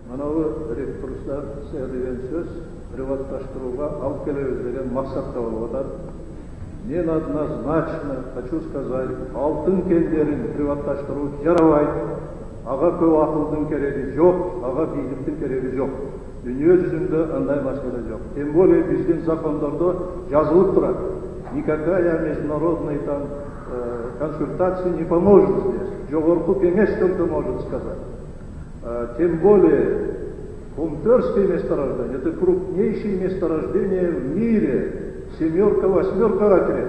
Манабы ресурстар деген сөз приватташтырууга алып келебиз деген максатта болуп атат. Мен однозначно хочу сказать, алтын кендерин приватташтыруу жарабайт. Ага көп акылдын кереги жок, ага бийликтин кереги жок. Дүнүйө жүзүндө андай маселе жок. Тем более биздин закондордо жазылып турат. Никакая международная там консультация не поможет здесь. Жогорку кеңеш только может сказать. Тем более Кумтырское месторождение — это крупнейшее месторождение в мире. 7-8 ракет.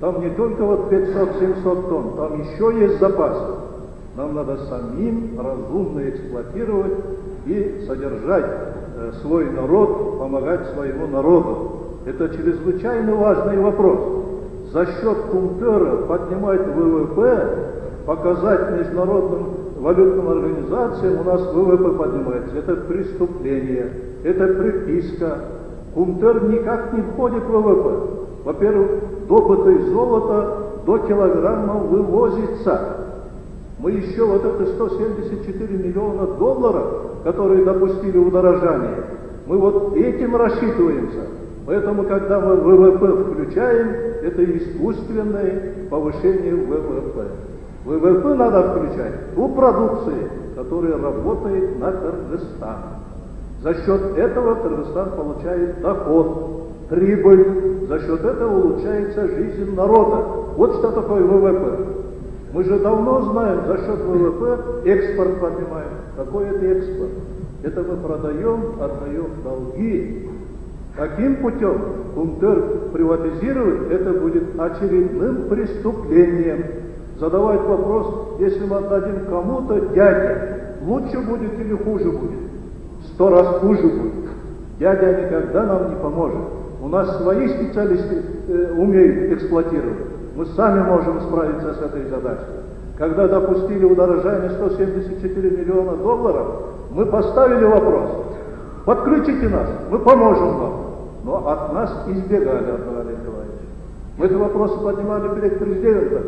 Там не только вот 500-700 тонн, там еще есть запасы. Нам надо самим разумно эксплуатировать и содержать свой народ, помогать своему народу. Это чрезвычайно важный вопрос. За счет Кумтыра поднимать ВВП, показать международным валютным организациям, у нас ВВП поднимается. Это преступление, это приписка. Кумтыр никак не входит в ВВП. Во-первых, добытое золото до килограмма вывозится. Мы еще вот это 174 миллиона долларов, которые допустили удорожание, мы вот этим рассчитываемся. Поэтому, когда мы ВВП включаем, это искусственное повышение ВВП. ВВП надо включать у продукции, которая работает на Кыргызстан. За счет этого Кыргызстан получает доход, прибыль. За счет этого улучшается жизнь народа. Вот что такое ВВП. Мы же давно знаем, за счет ВВП экспорт поднимаем. Какой это экспорт? Это мы продаем, отдаем долги. Таким путем Кумтыр приватизировать, это будет очередным преступлением. Задавать вопрос, если мы отдадим кому-то, дядя, лучше будет или хуже будет? 100 раз хуже будет. Дядя никогда нам не поможет. У нас свои специалисты умеют эксплуатировать. Мы сами можем справиться с этой задачей. Когда допустили удорожание 174 миллиона долларов, мы поставили вопрос. Подключите нас, мы поможем вам. Но от нас избегали, Анатолий Николаевич. Мы этот вопрос поднимали перед президентом,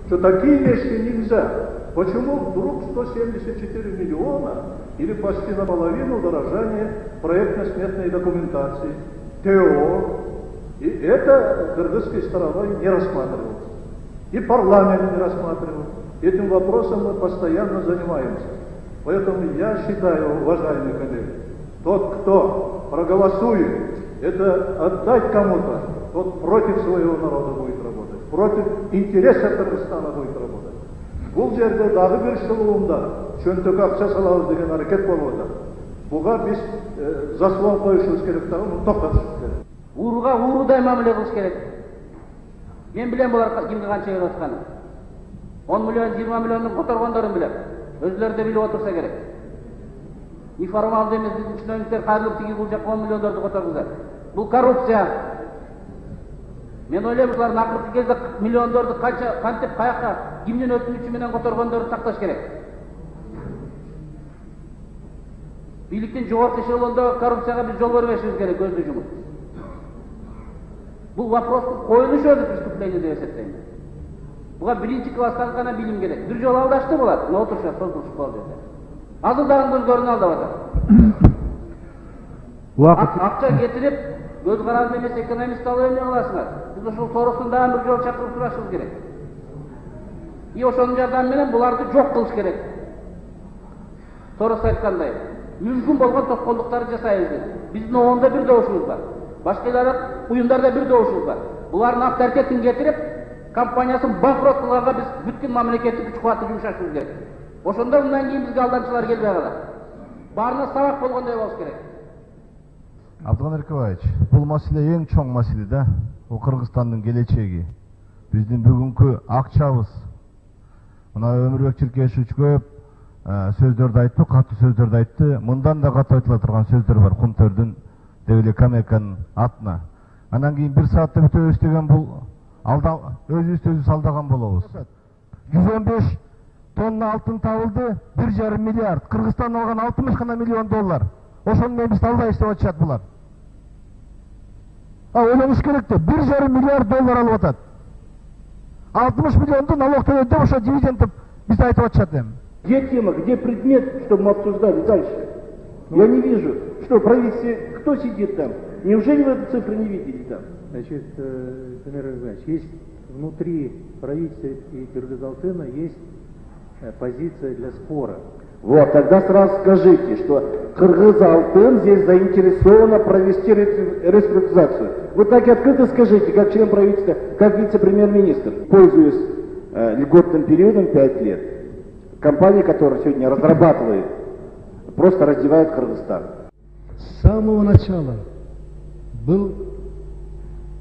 что такие вещи нельзя. Почему вдруг 174 миллиона или почти наполовину удорожания проектно-сметной документации, ТО, и это кыргызской стороной не рассматривалось. И парламент не рассматривал. Этим вопросом мы постоянно занимаемся. Поэтому я считаю, уважаемые коллеги, тот, кто проголосует, это отдать кому-то, тот против своего народа будет работать, против интересов Кыргызстана будет работать. Бұл жерде дағы бір шылуында чөнтөк акча салабыз деген аракет болуп атат. Буга биз заслон коюшубуз керек дагы, муну токтотушубуз керек. Ууруга уурудай мамиле кылыш керек. Мен билем булар кимге канча берип атканын. 10 миллион, 20 миллиондун которгондорун билем. Өзүлөрү да билип отурса керек. Неформалдуу эмес биздин чиновниктер кайрылып тиги бул жакка 10 миллиондорду которгузат. Бул коррупция. Мен ойлойм, булардын акыркы кезде миллиондорду кантип каяка, кимдин өтүнүчү менен которгондорду такташ керек. Бийликтин жогорку эшелондогу коррупцияга биз жол бербешибиз керек, көздү жумуп. Бул вопростун коюлушу өзү преступление деп эсептейм. Буга биринчи класстан гана билим керек. Бир жолу алдашты болот, мына отурушат, создурушуп калып жерде. Азылдагын көздөрүн алдап атат. Акча кетирип, көз каранды эмес экономист алып эмне кыласыңар? Биз ушул тоорусун дагы бир жолу чакырып сурашыбыз керек. И ошонун жардамы менен буларды жок кылыш керек. Тоорус айткандай, мүмкүн болгон тоскоолдуктарды жасайбыз. Биздин оонда бир добушубуз бар. Башкалар уюмдарда бир добушубуз бар. Булардын акт аракетин кетирип, компаниясын банкрот кылганга биз бүткүл мамлекеттик күч кубатты жумшашыбыз керек. Ошондо мындан кийин бизге алдамчылар келбей калат. Баарына сабак болгондой болуш керек. Абдыган Эркебаевич, бул маселе эң чоң маселе да. Бул Кыргызстандын келечеги. Биздин бүгүнкү акчабыз. Мына Өмүрбек Чиркешевич көп сөздөрдү айтты, катуу сөздөрдү айтты. Мындан да катуу айтыла турган сөздөр бар Кумтөрдүн, Дебеле Камеканын атына. Анан кийин 1 саатта бүтөбүз деген бул өзүбүз алдаган болобуз. 115 тонна алтын табылды, 1,5 миллиард. Кыргызстан алган 60 гана миллион доллар. Ошону менен биз албайбыз деп атышат булар. Ойлонуш керек да, 1,5 миллиард доллар алып атат. 60 миллионду налог төлөдү деп ошо дивиденд деп биз айтып атышат эми. Где тема, где предмет, чтобы мы обсуждали дальше? Я не вижу, что в правительстве, кто сидит там? Неужели вы эту цифру не видели там? Значит, Дамир Ильич, есть внутри правительства и Кыргыз-Алтына есть позиция для спора. Вот, тогда сразу скажите, что Кыргыз-Алтын здесь заинтересована провести реструктуризацию. Вы так и открыто скажите, как член правительства, как вице-премьер-министр, пользуясь льготным периодом 5 лет. Компания, которая сегодня разрабатывает, просто раздевает Кыргызстан. С самого начала был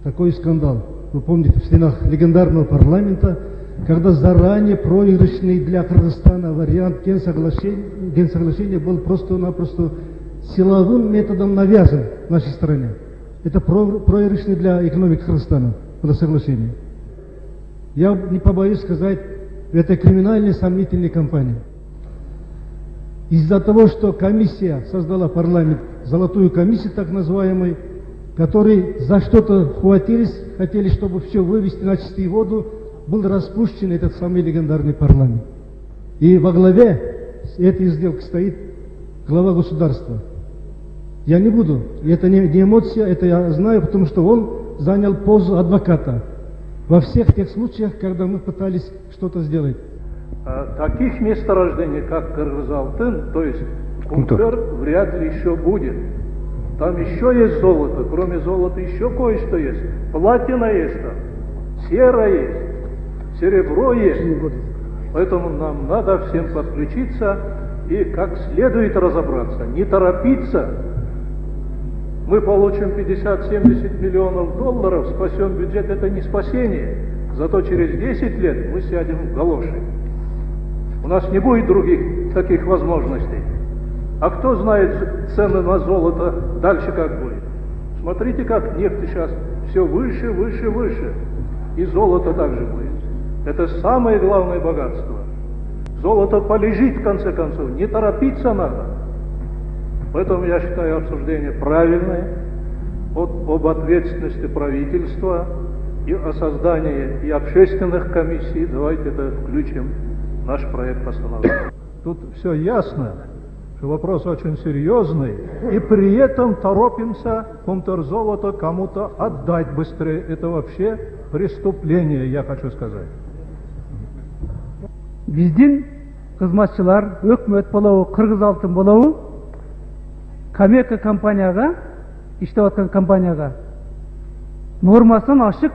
такой скандал. Вы помните, в стенах легендарного парламента, когда заранее проигрышный для Кыргызстана вариант генсоглашения был просто-напросто силовым методом навязан нашей стране. Это проигрышный для экономики Кыргызстана было соглашение. Я не побоюсь сказать, это криминальная сомнительная кампания. Из-за того, что комиссия создала парламент, золотую комиссию так называемую, которые за что-то хватились, хотели, чтобы все вывести на чистую воду, был распущен этот самый легендарный парламент. И во главе этой сделки стоит глава государства. Я не буду, это не эмоция, это я знаю, потому что он занял позу адвоката во всех тех случаях, когда мы пытались что-то сделать. Таких месторождений, как Кыргыз-Алтын, то есть Кумтөр, вряд ли еще будет. Там еще есть золото, кроме золота еще кое-что есть. Платина есть там, сера есть, серебро есть. Поэтому нам надо всем подключиться и как следует разобраться, не торопиться. Мы получим 50-70 миллионов долларов, спасем бюджет, это не спасение. Зато через 10 лет мы сядем в галоши. У нас не будет других таких возможностей. А кто знает цены на золото дальше как будет? Смотрите, как нефть сейчас все выше, выше, выше. И золото также будет. Это самое главное богатство. Золото полежит в конце концов, не торопиться надо. Поэтому я считаю обсуждение правильное об ответственности правительства и о создании и общественных комиссий. Давайте это включим в наш проект постановления. Тут все ясно, что вопрос очень серьезный, и при этом торопимся контрзолото кому-то отдать быстрее. Это вообще преступление, я хочу сказать. Биздин кызматчылар, өкмөт болобу, Кыргыз-Алтын болобу, Камека компанияга, иштеп аткан компанияга нормасын ашык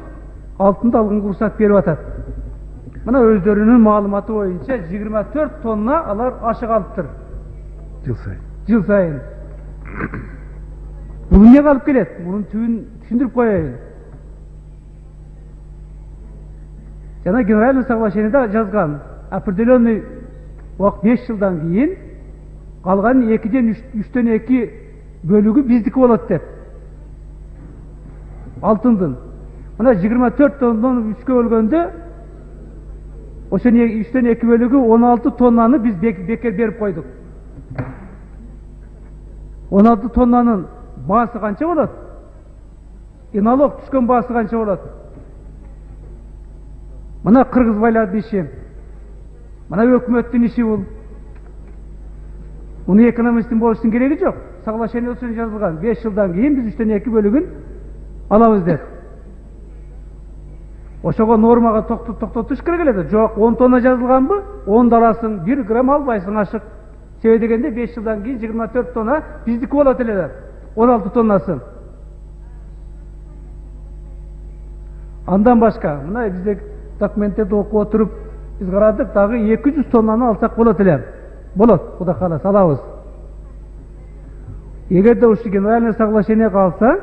алтынды алганга уруксат берип атат. Мына өздөрүнүн маалыматы боюнча 24 тонна алар ашык алыптыр. Жыл сайын. Бул эмнеге алып келет? Мунун түбүн түшүндүрүп коеюн. Жана генеральный соглашениеде жазган, определенный 5 жылдан кийин калган 2-ден 3-төн 2 бөлүгү биздики болот деп. Алтындын. Мына 24 тоннаны 3-кө бөлгөндө ошо 3-төн 2 бөлүгү 16 тоннаны биз бекер берип койдук. 16 тоннанын баасы канча болот? И налог түшкөн баасы канча болот? Мына кыргыз байлардын иши. Мына өкмөттүн иши бул. Муну экономисттин болуштун кереги жок. Соглашение жазылган. 5 жылдан кийин биз 3-төн 2 бөлүгүн алабыз деп. Ошого нормага токтотуш керек эле. Жок, 10 тонна жазылганбы? 10 аласың, 1 грамм албайсың ашык. Себеби дегенде 5 жылдан кийин 24 тонна биздики болот эле. 16 тоннасы. Андан башка, мына бизде документтерди окуп отуруп биз карадык, дагы 200 тоннаны алсак болот эле. Болот, кудай кааласа алабыз. Эгерде ушу генеральный соглашение калса,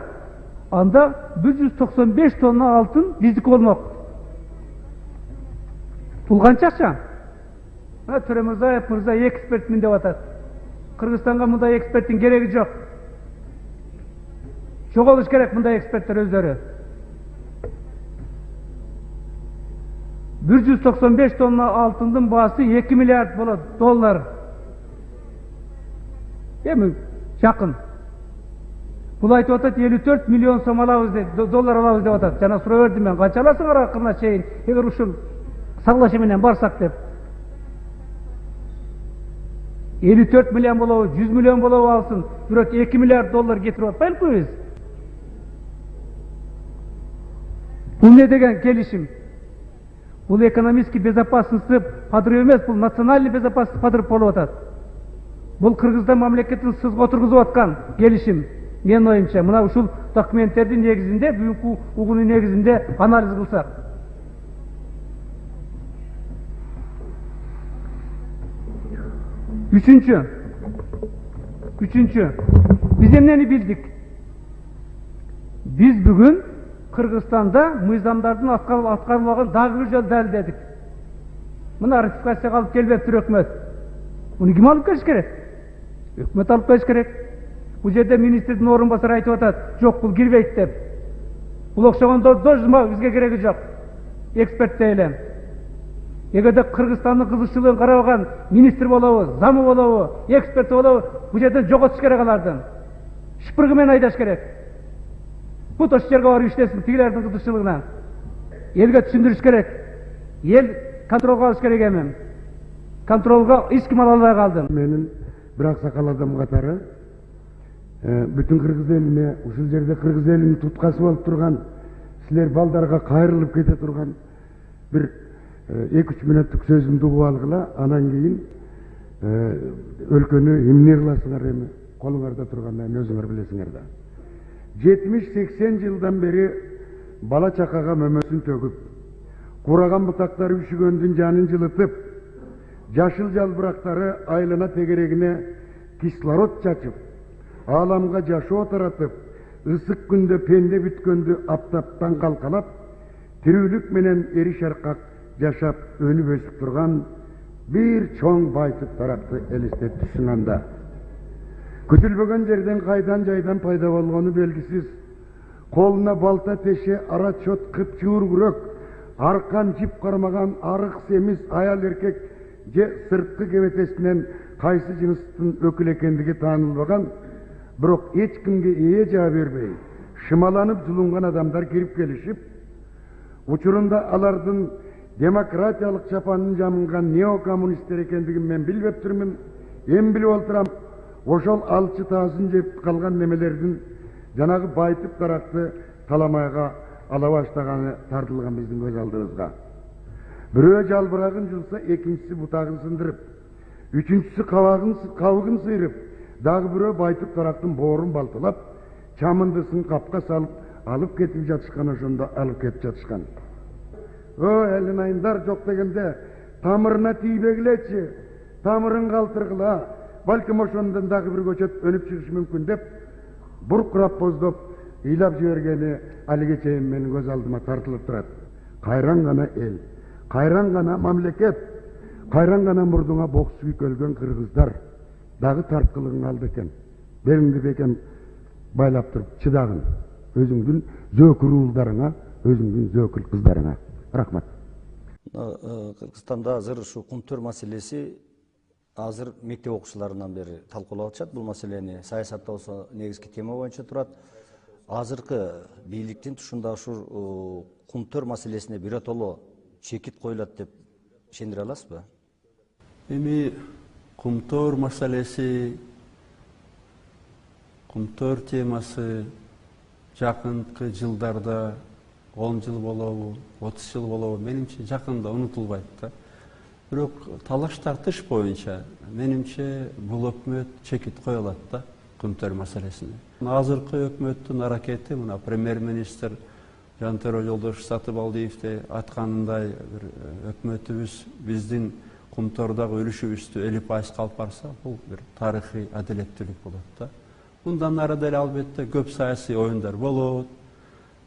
анда 195 тонна алтын биздики болмок. Бул канча акча? Төрөмүрзаев мырза экспертмин деп атат. Кыргызстанга мындай эксперттин кереги жок. Жоголуш керек мындай эксперттер өздөрү. 195 тонна алтындын баасы 2 миллиард болот доллар. Эми жакын. Бул айтып атат 54 миллион сом алабыз деп, доллар алабыз деп атат. Жана суроо бердим мен, канча аласыңар акырына чейин, эгер ушул соглашение менен барсак деп. 54 миллион болобу, 100 миллион болобу алсын, бирок 2 миллиард доллар кетирип атпайлыкпы биз? Бул не деген келишим? Бул экономический безопасности падырып эмес, бул национальный безопасность падырып болуп атат. Бул Кыргызстан мамлекетин сызга отургузуп аткан келишим. Менин оюмча, мына ушул документтердин негизинде, бүгүнкү угунун негизинде анализ кылсак. Üçüncü, biz emneni bildik. Biz bugün Kırgızstanda mıyzamdardın atkarılığın dağ bir jol dəlildedik. Mına ratifikasyaya alıp gelbeptir hökümet. Bunu kim alıp geliş gerek? Hökümet alıp geliş gerek. Bu yerde ministerin orunbasarı aytıp atat, yok bul girбейт деп. Бул окшогон дожма бизге кереги жок. Эксперт дейлем. Эгерде Кыргызстандын кызыкчылыгын карабаган министр болобу, замы болобу, эксперт болобу, бул жерден жоготуш керек алардын. Шыпыргы менен айдаш керек. Бут ош жерге барып иштесин тигилердин кызыкчылыгынан. Элге түшүндүрүш керек. Эл контролго алыш керек эми. Контролго эч ким ала албай калды. Менин бир аксакал адам катары бүтүн кыргыз элине, ушул жерде кыргыз элинин туткасы болуп турган, силер балдарга кайрылып кете турган бир 2-3 мүнөттүк сөзүмдү угуп алгыла, анан кийин өлкөнү эмне кыласыңар эми, колуңарда турганда эми өзүңөр билесиңер да. 70-80 жылдан бери бала чакага мөмөсүн төгүп, кураган бутактары үшүгөндүн жанын жылытып, жашыл жалбырактары айлана тегерегине кислород чачып, ааламга жашоо таратып, ысык күндө пенде бүткөндү аптаптан калкалап, тирүүлүк менен эри шаркак жашап өнүп өсүп турган бир чоң байтып тарапты элестетип сунганда, күтүлбөгөн жерден кайдан жайдан пайда болгону белгисиз, колуна балта теше, ара чот кыпчуур күрөк, аркан жип кармаган арык семиз аял эркек же сырткы кебетесинен кайсы жыныстын өкүлү экендиги таанылбаган, бирок эч кимге ээ жаа бербей, шымаланып жулунган адамдар кирип келишип, учурунда алардын демократиялык чапанын жамынган неокоммунисттер экендигин мен билбептирмин, эми билип отурам. Ошол алчы таасын жеп калган немелердин жанагы байтып таракты таламайга ала баштаганы тартылган биздин көз алдыбызга. Бирөө жалбырагын жылса, экинчиси бутагын сындырып, үчүнчүсү кабыгын сыйрып, дагы бирөө байтып тарактын боорун балталап, чамындысын капка салып, алып кетип жатышкан, ошондо алып кетип жатышкан. Элин айындар жок дегенде, тамырына тийбегилечи, тамырын калтыргыла, балким ошондон дагы бир көчөт өнүп чыгышы мүмкүн деп, буркурап боздоп, ыйлап жибергени алиге чейин менин көз алдыма тартылып турат. Кайран гана эл, кайран гана мамлекет, кайран гана мурдуңа бок сүйүп өлгөн кыргыздар дагы тарткылыгың алды экен. Белиңди бекем байлап туруп чыдагын. Өзүңдүн зөөкүр уулдарыңа, өзүңдүн зөөкүл кыздарыңа. Рахмат. Кыргызстанда азыр ушу кумтөр маселеси азыр мектеп окуучуларынан бери талкуулап атышат. Бул маселени саясатта болсо негизги тема боюнча турат. Азыркы бийликтин тушунда ушу кумтөр маселесине биротоло чекит коюлат деп ишендире аласызбы? Эми кумтөр маселеси, кумтөр темасы жакынкы жылдарда 10 жыл болобу, 30 жыл болобу, менимче жакында унутулбайт да. Бирок талаш тартыш боюнча менимче бул өкмөт чекит кое алат да кумтөр маселесине. Азыркы өкмөттүн аракети, мына премьер-министр Жантөрө Жолдош Сатыбалдиевди айтканындай, өкмөтүбүз биздин кумтордогу үлүшүбүздү 50% алып барса, бул бир тарыхый адилеттүүлүк болот да. Мындан ары деле албетте көп саясий оюндар болот.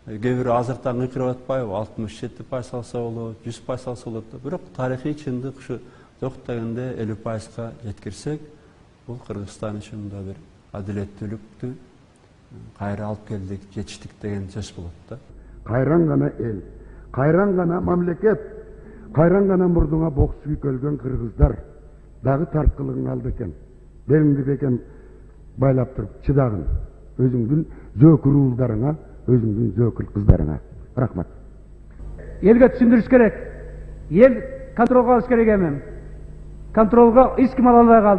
Кээ бирөө азыртан кыйкырып атпайбы, 67% алса болот, 100% алса болот. Бирок тарыхый чындык ушу жок дегенде 50%га жеткирсек, бул Кыргызстан үчүн да бир адилеттүүлүктү кайра алып келдик, жетиштик деген сөз болот да. Кайран гана эл, кайран гана мамлекет, кайран гана мурдуңа бок сүйүп өлгөн кыргыздар дагы тарткылыгың алды экен. Белиңди бекем байлап туруп чыдагын. Өзүңдүн зөөкүр уулдарыңа, өзүңдүн зөөкүл кыздарыңа. Рахмат. Элге түшүндүрүш керек. Эл контролго алыш керек эми. Контролго эч ким ала албай калды.